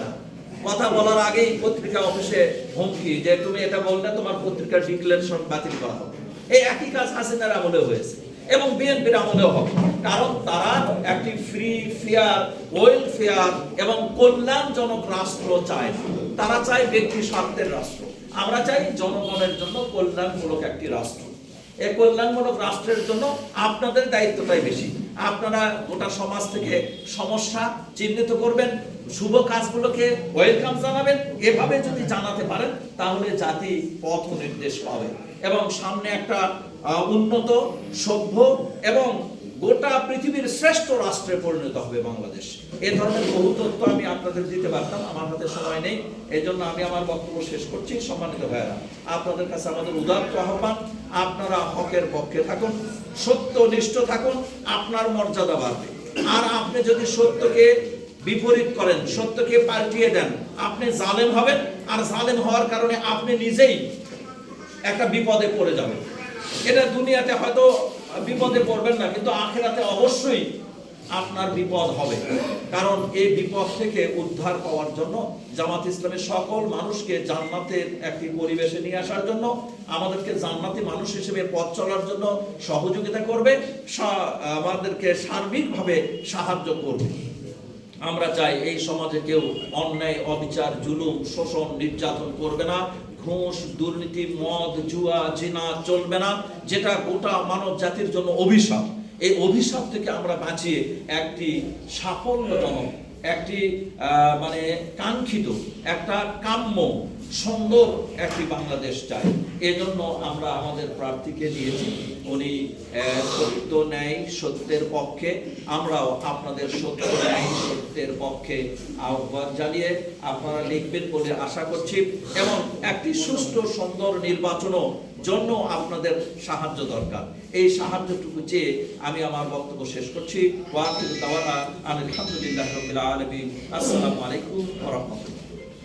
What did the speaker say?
না। কথা বলার আগেই পত্রিকা অফিসে হুমকি যে তুমি এটা বললে তোমার পত্রিকার ডিক্লারেশন বাতিল করা হবে। এই একই কাজ হাসিনার আমলে হয়েছে এবং বিএনপির আমলেও হবে, কারণ তারা একটি ফ্রি, ফেয়ার, ওয়েলফেয়ার এবং কল্যাণজনক রাষ্ট্র চায় না। তারা চায় ব্যক্তি স্বার্থের রাষ্ট্র। আমরা চাই জনগণের জন্য কল্যাণমূলক একটি রাষ্ট্র। এই কল্যাণমূলক রাষ্ট্রের জন্য আপনাদের দায়িত্বটাই বেশি। আপনারা গোটা সমাজ থেকে সমস্যা চিহ্নিত করবেন, শুভ কাজগুলোকে ওয়েলকাম জানাবেন। এভাবে যদি জানাতে পারেন তাহলে জাতি পথ নির্দেশ পাবে এবং সামনে একটা উন্নত, সভ্য এবং গোটা পৃথিবীর শ্রেষ্ঠ রাষ্ট্রে পরিণত হবে বাংলাদেশ। এই ধরনের বহু তথ্য আমি আপনাদের দিতে পারতাম, আমার হাতে সময় নেই। এই জন্য আমি আমার বক্তব্য শেষ করছি। সম্মানিত ভাইয়েরা, আপনাদের কাছে আমাদের উদাত্ত আহ্বান, আপনারা হকের পক্ষে থাকুন, সত্যনিষ্ঠ থাকুন, আপনার মর্যাদা বাড়বে। আর আপনি যদি সত্যকে বিপরীত করেন, সত্যকে পাল্টিয়ে দেন, আপনি জালেম হবেন। আর জালেম হওয়ার কারণে আপনি নিজেই একটা বিপদে পড়ে যাবেন। এটা দুনিয়াতে হয়তো বিপদে পড়বেন না, কিন্তু আখিরাতে অবশ্যই আপনার বিপদ হবে। কারণ এই বিপদ থেকে উদ্ধার পাওয়ার জন্য জামাত ইসলামের সকল মানুষকে জান্নাতের একটি পরিবেশে নিয়ে আসার জন্য, আমাদেরকে জান্নাতি মানুষ হিসেবে পথ চলার জন্য সহযোগিতা করবে, আমাদেরকে সার্বিকভাবে সাহায্য করবে। আমরা চাই এই সমাজে কেউ অন্যায়, অবিচার, জুলুম, শোষণ, নির্যাতন করবে না। ঘুষ, দুর্নীতি, মদ, জুয়া, জিনা চলবে না, যেটা গোটা মানব জাতির জন্য অভিশাপ। এই অভিশাপ থেকে আমরা বাঁচিয়ে একটি সাফল্যজনক, একটি মানে কাঙ্ক্ষিত, একটা কাম্য, সুন্দর একটি বাংলাদেশ চাই। এজন্য আমরা আমাদের প্রার্থীকে দিয়েছি। উনি সত্য, ন্যায়, সত্যের পক্ষে। আমরাও আপনাদের সত্য, ন্যায়, সত্যের পক্ষে আহ্বান জানিয়ে আপনারা লিখবেন বলে আশা করছি এবং একটি সুষ্ঠু, সুন্দর নির্বাচনও জন্য আপনাদের সাহায্য দরকার। এই সাহায্যটুকু চেয়ে আমি আমার বক্তব্য শেষ করছি। ওয়া আখিরু দাওয়ানা আলহামদুলিল্লাহি রাব্বিল আলামিন। আসসালামু আলাইকুম ওয়া রাহমাতুল্লাহ।